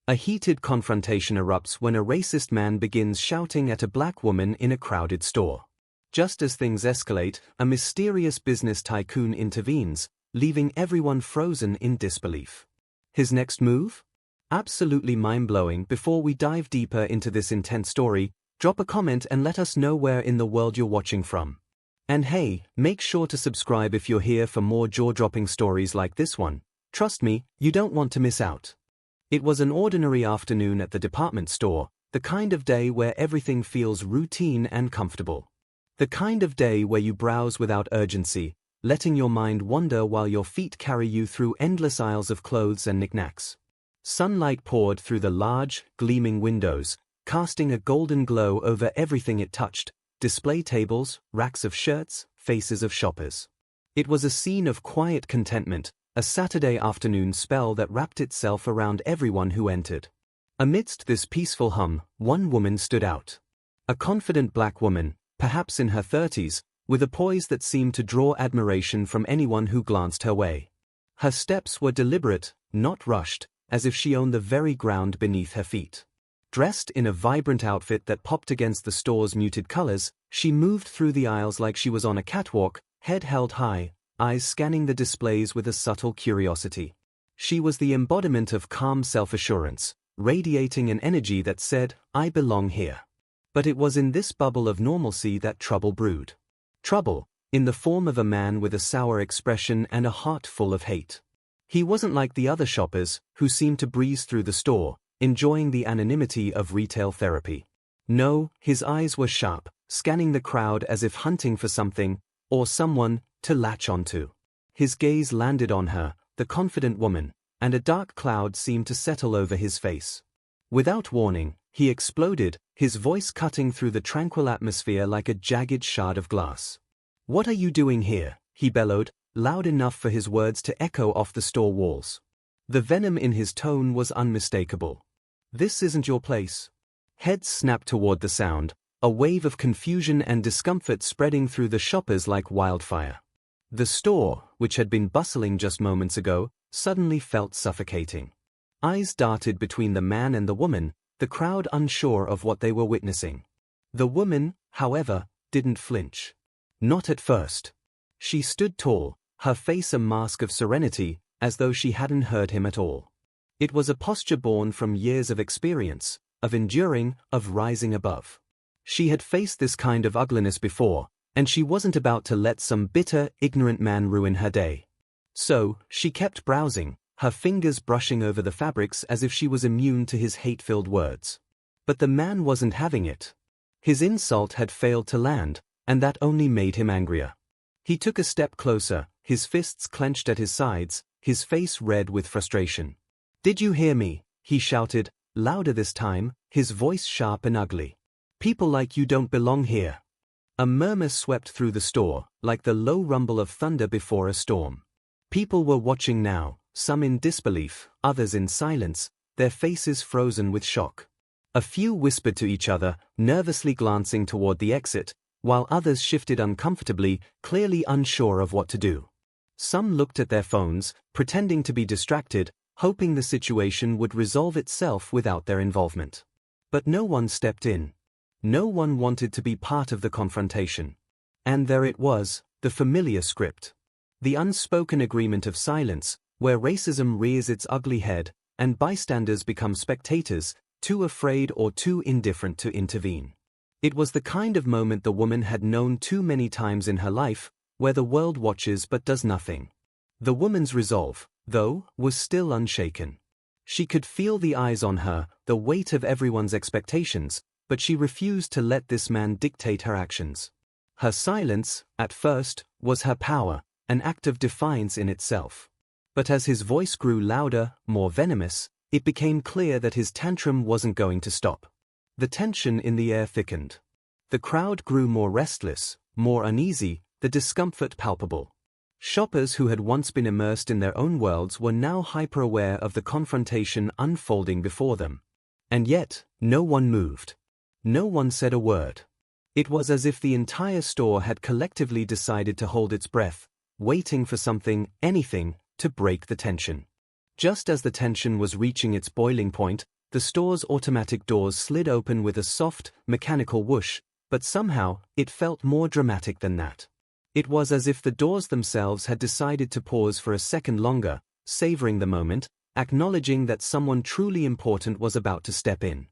A heated confrontation erupts when a racist man begins shouting at a black woman in a crowded store. Just as things escalate, a mysterious business tycoon intervenes, leaving everyone frozen in disbelief. His next move? Absolutely mind-blowing. Before we dive deeper into this intense story, drop a comment and let us know where in the world you're watching from. And hey, make sure to subscribe if you're here for more jaw-dropping stories like this one. Trust me, you don't want to miss out. It was an ordinary afternoon at the department store, the kind of day where everything feels routine and comfortable. The kind of day where you browse without urgency, letting your mind wander while your feet carry you through endless aisles of clothes and knickknacks. Sunlight poured through the large, gleaming windows, casting a golden glow over everything it touched: display tables, racks of shirts, faces of shoppers. It was a scene of quiet contentment, a Saturday afternoon spell that wrapped itself around everyone who entered. Amidst this peaceful hum, one woman stood out. A confident black woman, perhaps in her 30s, with a poise that seemed to draw admiration from anyone who glanced her way. Her steps were deliberate, not rushed, as if she owned the very ground beneath her feet. Dressed in a vibrant outfit that popped against the store's muted colors, she moved through the aisles like she was on a catwalk, head held high, eyes scanning the displays with a subtle curiosity. She was the embodiment of calm self-assurance, radiating an energy that said, "I belong here." But it was in this bubble of normalcy that trouble brewed. Trouble, in the form of a man with a sour expression and a heart full of hate. He wasn't like the other shoppers, who seemed to breeze through the store, enjoying the anonymity of retail therapy. No, his eyes were sharp, scanning the crowd as if hunting for something, or someone, to latch onto. His gaze landed on her, the confident woman, and a dark cloud seemed to settle over his face. Without warning, he exploded, his voice cutting through the tranquil atmosphere like a jagged shard of glass. "What are you doing here?" he bellowed, loud enough for his words to echo off the store walls. The venom in his tone was unmistakable. "This isn't your place." Heads snapped toward the sound, a wave of confusion and discomfort spreading through the shoppers like wildfire. The store, which had been bustling just moments ago, suddenly felt suffocating. Eyes darted between the man and the woman, the crowd unsure of what they were witnessing. The woman, however, didn't flinch. Not at first. She stood tall, her face a mask of serenity, as though she hadn't heard him at all. It was a posture born from years of experience, of enduring, of rising above. She had faced this kind of ugliness before, and she wasn't about to let some bitter, ignorant man ruin her day. So, she kept browsing, her fingers brushing over the fabrics as if she was immune to his hate-filled words. But the man wasn't having it. His insult had failed to land, and that only made him angrier. He took a step closer, his fists clenched at his sides, his face red with frustration. "Did you hear me?" he shouted, louder this time, his voice sharp and ugly. "People like you don't belong here." A murmur swept through the store, like the low rumble of thunder before a storm. People were watching now, some in disbelief, others in silence, their faces frozen with shock. A few whispered to each other, nervously glancing toward the exit, while others shifted uncomfortably, clearly unsure of what to do. Some looked at their phones, pretending to be distracted, hoping the situation would resolve itself without their involvement. But no one stepped in. No one wanted to be part of the confrontation. And there it was, the familiar script. The unspoken agreement of silence, where racism rears its ugly head, and bystanders become spectators, too afraid or too indifferent to intervene. It was the kind of moment the woman had known too many times in her life, where the world watches but does nothing. The woman's resolve, though, was still unshaken. She could feel the eyes on her, the weight of everyone's expectations, but she refused to let this man dictate her actions. Her silence, at first, was her power, an act of defiance in itself. But as his voice grew louder, more venomous, it became clear that his tantrum wasn't going to stop. The tension in the air thickened. The crowd grew more restless, more uneasy, the discomfort palpable. Shoppers who had once been immersed in their own worlds were now hyper-aware of the confrontation unfolding before them. And yet, no one moved. No one said a word. It was as if the entire store had collectively decided to hold its breath, waiting for something, anything, to break the tension. Just as the tension was reaching its boiling point, The store's automatic doors slid open with a soft, mechanical whoosh, but somehow, it felt more dramatic than that. It was as if the doors themselves had decided to pause for a second longer, savoring the moment, acknowledging that someone truly important was about to step in.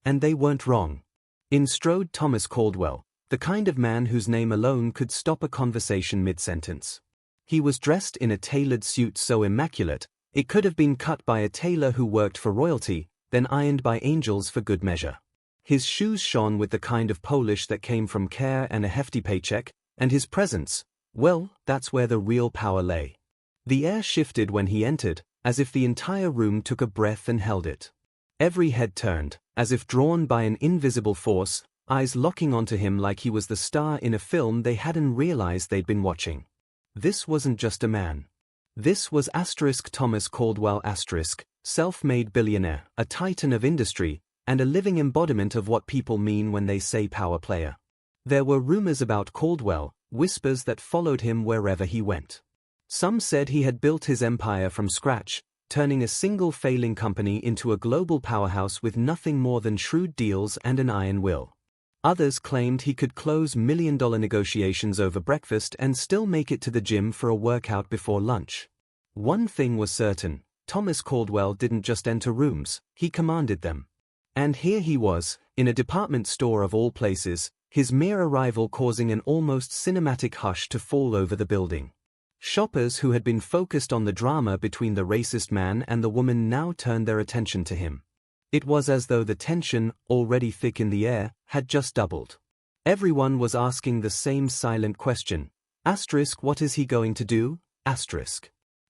And they weren't wrong. In strode Thomas Caldwell, the kind of man whose name alone could stop a conversation mid-sentence. He was dressed in a tailored suit so immaculate, it could have been cut by a tailor who worked for royalty, then ironed by angels for good measure. His shoes shone with the kind of polish that came from care and a hefty paycheck, and his presence, well, that's where the real power lay. The air shifted when he entered, as if the entire room took a breath and held it. Every head turned, as if drawn by an invisible force, eyes locking onto him like he was the star in a film they hadn't realized they'd been watching. This wasn't just a man. This was Thomas Caldwell self-made billionaire, a titan of industry, and a living embodiment of what people mean when they say power player. There were rumors about Caldwell, whispers that followed him wherever he went. Some said he had built his empire from scratch, turning a single failing company into a global powerhouse with nothing more than shrewd deals and an iron will. Others claimed he could close million-dollar negotiations over breakfast and still make it to the gym for a workout before lunch. One thing was certain, Thomas Caldwell didn't just enter rooms, he commanded them. And here he was, in a department store of all places, his mere arrival causing an almost cinematic hush to fall over the building. Shoppers who had been focused on the drama between the racist man and the woman now turned their attention to him. It was as though the tension, already thick in the air, had just doubled. Everyone was asking the same silent question. What is he going to do?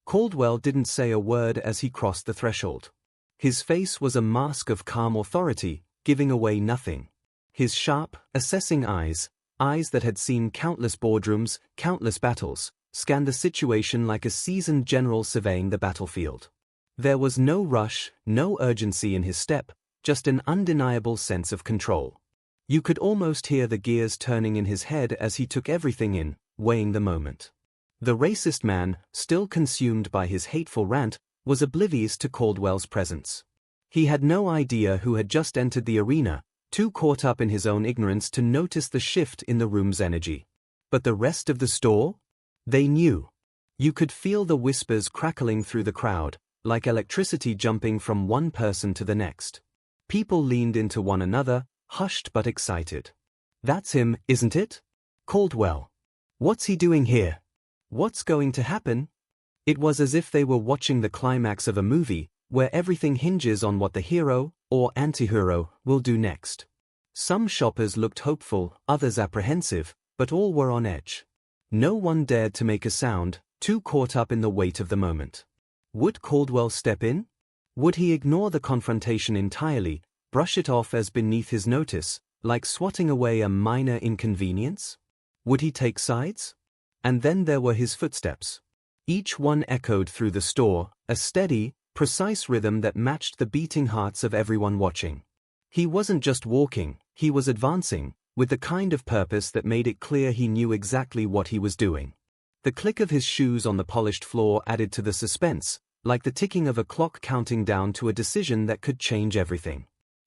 Caldwell didn't say a word as he crossed the threshold. His face was a mask of calm authority, giving away nothing. His sharp, assessing eyes that had seen countless boardrooms, countless battles, scanned the situation like a seasoned general surveying the battlefield. There was no rush, no urgency in his step, just an undeniable sense of control. You could almost hear the gears turning in his head as he took everything in, weighing the moment. The racist man, still consumed by his hateful rant, was oblivious to Caldwell's presence. He had no idea who had just entered the arena, too caught up in his own ignorance to notice the shift in the room's energy. But the rest of the store? They knew. You could feel the whispers crackling through the crowd, like electricity jumping from one person to the next. People leaned into one another, hushed but excited. That's him, isn't it? Caldwell. What's he doing here? What's going to happen? It was as if they were watching the climax of a movie, where everything hinges on what the hero, or anti-hero, will do next. Some shoppers looked hopeful, others apprehensive, but all were on edge. No one dared to make a sound, too caught up in the weight of the moment. Would Caldwell step in? Would he ignore the confrontation entirely, brush it off as beneath his notice, like swatting away a minor inconvenience? Would he take sides? And then there were his footsteps. Each one echoed through the store, a steady, precise rhythm that matched the beating hearts of everyone watching. He wasn't just walking, he was advancing, with the kind of purpose that made it clear he knew exactly what he was doing. The click of his shoes on the polished floor added to the suspense, like the ticking of a clock counting down to a decision that could change everything.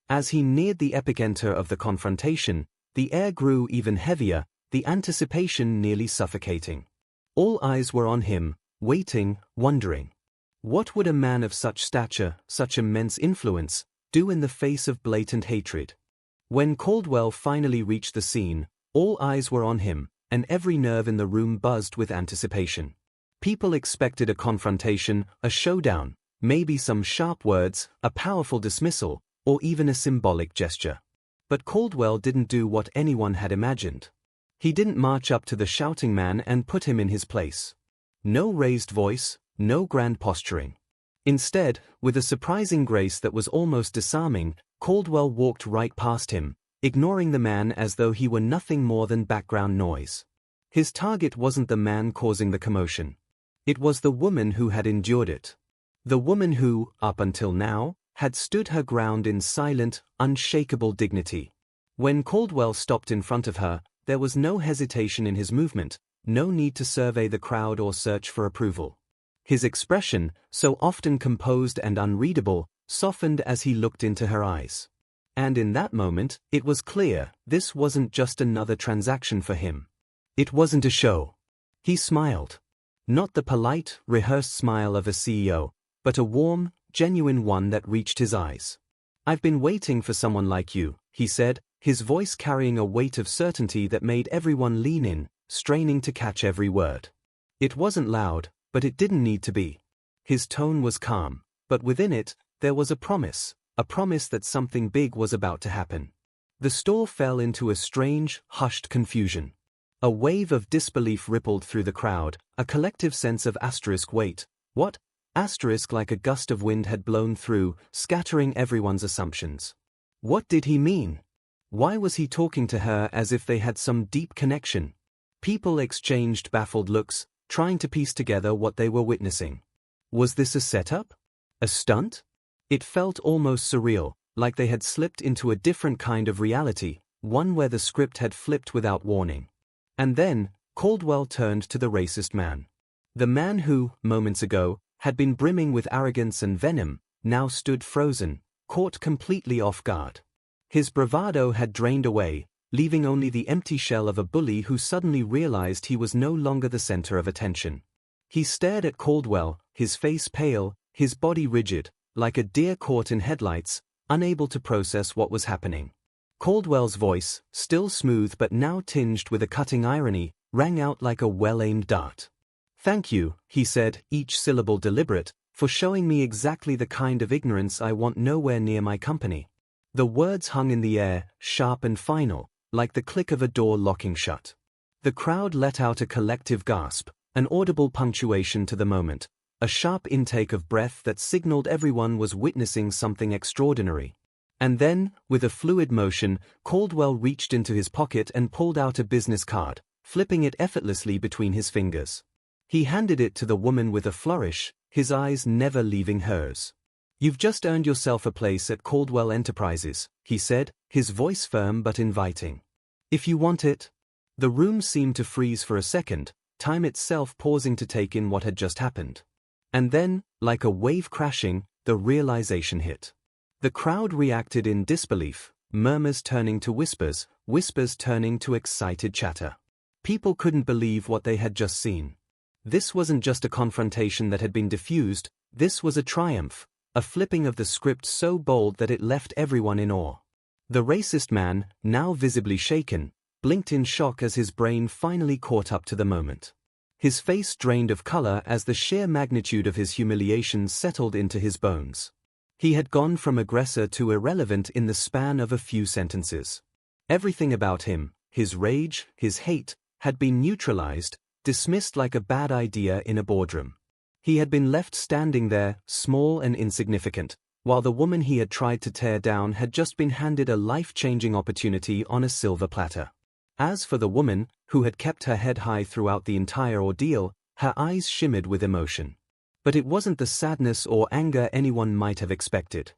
As he neared the epicenter of the confrontation, the air grew even heavier, the anticipation nearly suffocating. All eyes were on him, waiting, wondering. What would a man of such stature, such immense influence, do in the face of blatant hatred? When Caldwell finally reached the scene, all eyes were on him, and every nerve in the room buzzed with anticipation. People expected a confrontation, a showdown, maybe some sharp words, a powerful dismissal, or even a symbolic gesture. But Caldwell didn't do what anyone had imagined. He didn't march up to the shouting man and put him in his place. No raised voice, no grand posturing. Instead, with a surprising grace that was almost disarming, Caldwell walked right past him, ignoring the man as though he were nothing more than background noise. His target wasn't the man causing the commotion. It was the woman who had endured it. The woman who, up until now, had stood her ground in silent, unshakable dignity. When Caldwell stopped in front of her, there was no hesitation in his movement, no need to survey the crowd or search for approval. His expression, so often composed and unreadable, softened as he looked into her eyes. And in that moment, it was clear, this wasn't just another transaction for him. It wasn't a show. He smiled. Not the polite, rehearsed smile of a CEO, but a warm, genuine one that reached his eyes. "I've been waiting for someone like you," he said, his voice carrying a weight of certainty that made everyone lean in, straining to catch every word. It wasn't loud, but it didn't need to be. His tone was calm, but within it, there was a promise that something big was about to happen. The store fell into a strange, hushed confusion. A wave of disbelief rippled through the crowd, a collective sense of wait. What? Like a gust of wind had blown through, scattering everyone's assumptions. What did he mean? Why was he talking to her as if they had some deep connection? People exchanged baffled looks, trying to piece together what they were witnessing. Was this a setup? A stunt? It felt almost surreal, like they had slipped into a different kind of reality, one where the script had flipped without warning. And then, Caldwell turned to the racist man. The man who, moments ago, had been brimming with arrogance and venom, now stood frozen, caught completely off guard. His bravado had drained away, leaving only the empty shell of a bully who suddenly realized he was no longer the center of attention. He stared at Caldwell, his face pale, his body rigid, like a deer caught in headlights, unable to process what was happening. Caldwell's voice, still smooth but now tinged with a cutting irony, rang out like a well-aimed dart. "Thank you," he said, each syllable deliberate, "for showing me exactly the kind of ignorance I want nowhere near my company." The words hung in the air, sharp and final, like the click of a door locking shut. The crowd let out a collective gasp, an audible punctuation to the moment, a sharp intake of breath that signaled everyone was witnessing something extraordinary. And then, with a fluid motion, Caldwell reached into his pocket and pulled out a business card, flipping it effortlessly between his fingers. He handed it to the woman with a flourish, his eyes never leaving hers. "You've just earned yourself a place at Caldwell Enterprises," he said, his voice firm but inviting. "If you want it." The room seemed to freeze for a second, time itself pausing to take in what had just happened. And then, like a wave crashing, the realization hit. The crowd reacted in disbelief, murmurs turning to whispers, whispers turning to excited chatter. People couldn't believe what they had just seen. This wasn't just a confrontation that had been diffused, this was a triumph, a flipping of the script so bold that it left everyone in awe. The racist man, now visibly shaken, blinked in shock as his brain finally caught up to the moment. His face drained of color as the sheer magnitude of his humiliation settled into his bones. He had gone from aggressor to irrelevant in the span of a few sentences. Everything about him, his rage, his hate, had been neutralized, dismissed like a bad idea in a boardroom. He had been left standing there, small and insignificant, while the woman he had tried to tear down had just been handed a life-changing opportunity on a silver platter. As for the woman, who had kept her head high throughout the entire ordeal, her eyes shimmered with emotion. But it wasn't the sadness or anger anyone might have expected.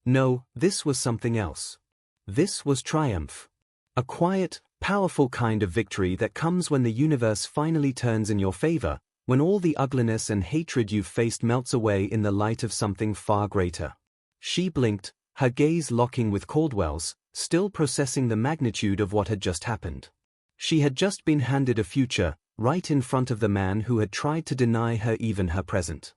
No, this was something else. This was triumph. A quiet, powerful kind of victory that comes when the universe finally turns in your favor, when all the ugliness and hatred you've faced melts away in the light of something far greater. She blinked, her gaze locking with Caldwell's, still processing the magnitude of what had just happened. She had just been handed a future, right in front of the man who had tried to deny her even her present.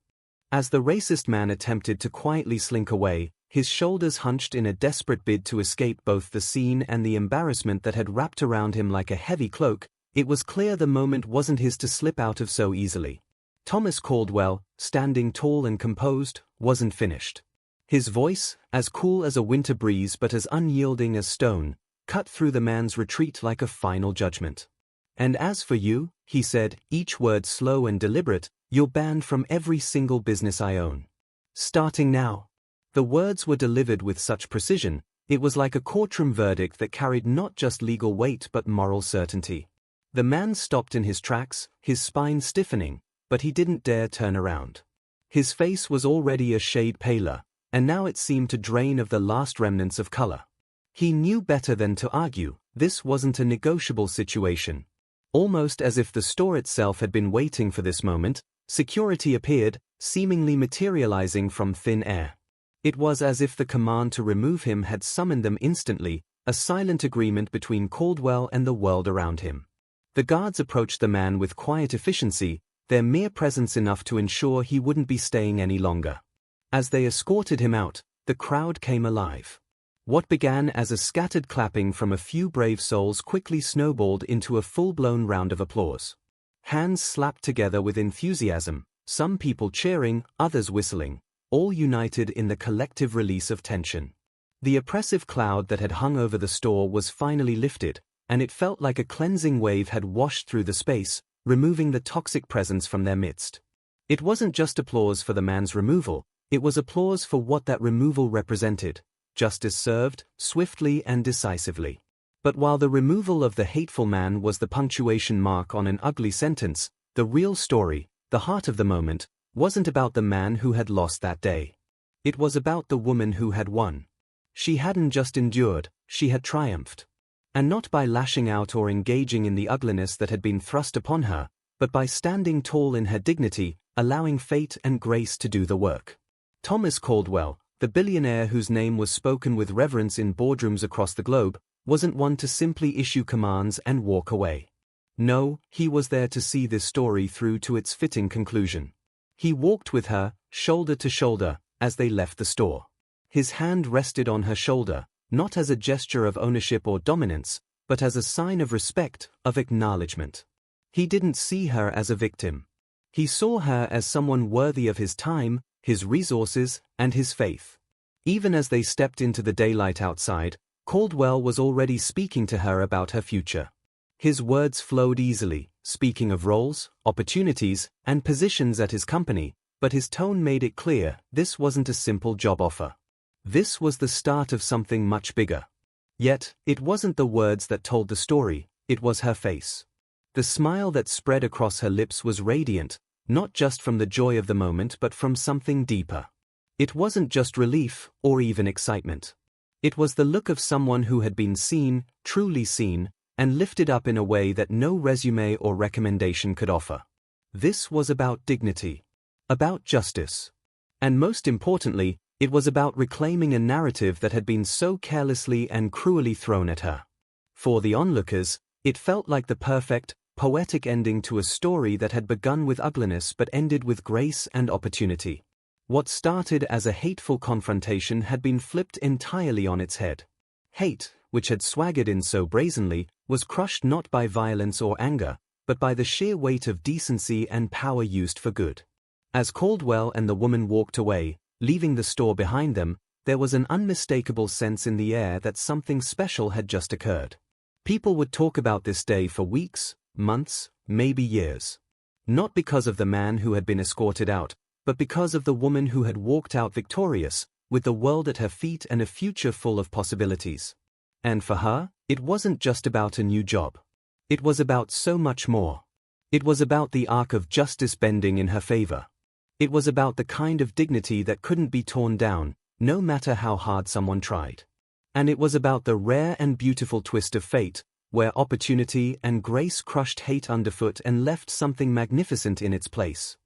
As the racist man attempted to quietly slink away, his shoulders hunched in a desperate bid to escape both the scene and the embarrassment that had wrapped around him like a heavy cloak, it was clear the moment wasn't his to slip out of so easily. Thomas Caldwell, standing tall and composed, wasn't finished. His voice, as cool as a winter breeze but as unyielding as stone, cut through the man's retreat like a final judgment. "And as for you," he said, each word slow and deliberate, "you're banned from every single business I own. Starting now." The words were delivered with such precision, it was like a courtroom verdict that carried not just legal weight but moral certainty. The man stopped in his tracks, his spine stiffening, but he didn't dare turn around. His face was already a shade paler, and now it seemed to drain of the last remnants of color. He knew better than to argue, this wasn't a negotiable situation. Almost as if the store itself had been waiting for this moment, security appeared, seemingly materializing from thin air. It was as if the command to remove him had summoned them instantly, a silent agreement between Caldwell and the world around him. The guards approached the man with quiet efficiency, their mere presence enough to ensure he wouldn't be staying any longer. As they escorted him out, the crowd came alive. What began as a scattered clapping from a few brave souls quickly snowballed into a full-blown round of applause. Hands slapped together with enthusiasm, some people cheering, others whistling, all united in the collective release of tension. The oppressive cloud that had hung over the store was finally lifted, and it felt like a cleansing wave had washed through the space, removing the toxic presence from their midst. It wasn't just applause for the man's removal, it was applause for what that removal represented. Justice served, swiftly and decisively. But while the removal of the hateful man was the punctuation mark on an ugly sentence, the real story, the heart of the moment, wasn't about the man who had lost that day. It was about the woman who had won. She hadn't just endured, she had triumphed. And not by lashing out or engaging in the ugliness that had been thrust upon her, but by standing tall in her dignity, allowing fate and grace to do the work. Thomas Caldwell, the billionaire whose name was spoken with reverence in boardrooms across the globe, wasn't one to simply issue commands and walk away. No, he was there to see this story through to its fitting conclusion. He walked with her, shoulder to shoulder, as they left the store. His hand rested on her shoulder, not as a gesture of ownership or dominance, but as a sign of respect, of acknowledgement. He didn't see her as a victim. He saw her as someone worthy of his time, his resources, and his faith. Even as they stepped into the daylight outside, Caldwell was already speaking to her about her future. His words flowed easily, speaking of roles, opportunities, and positions at his company, but his tone made it clear this wasn't a simple job offer. This was the start of something much bigger. Yet, it wasn't the words that told the story, it was her face. The smile that spread across her lips was radiant, not just from the joy of the moment but from something deeper. It wasn't just relief, or even excitement. It was the look of someone who had been seen, truly seen, and lifted up in a way that no resume or recommendation could offer. This was about dignity. About justice. And most importantly, it was about reclaiming a narrative that had been so carelessly and cruelly thrown at her. For the onlookers, it felt like the perfect, poetic ending to a story that had begun with ugliness but ended with grace and opportunity. What started as a hateful confrontation had been flipped entirely on its head. Hate, which had swaggered in so brazenly, was crushed not by violence or anger, but by the sheer weight of decency and power used for good. As Caldwell and the woman walked away, leaving the store behind them, there was an unmistakable sense in the air that something special had just occurred. People would talk about this day for weeks, months, maybe years. Not because of the man who had been escorted out, but because of the woman who had walked out victorious, with the world at her feet and a future full of possibilities. And for her, it wasn't just about a new job. It was about so much more. It was about the arc of justice bending in her favor. It was about the kind of dignity that couldn't be torn down, no matter how hard someone tried. And it was about the rare and beautiful twist of fate, where opportunity and grace crushed hate underfoot and left something magnificent in its place.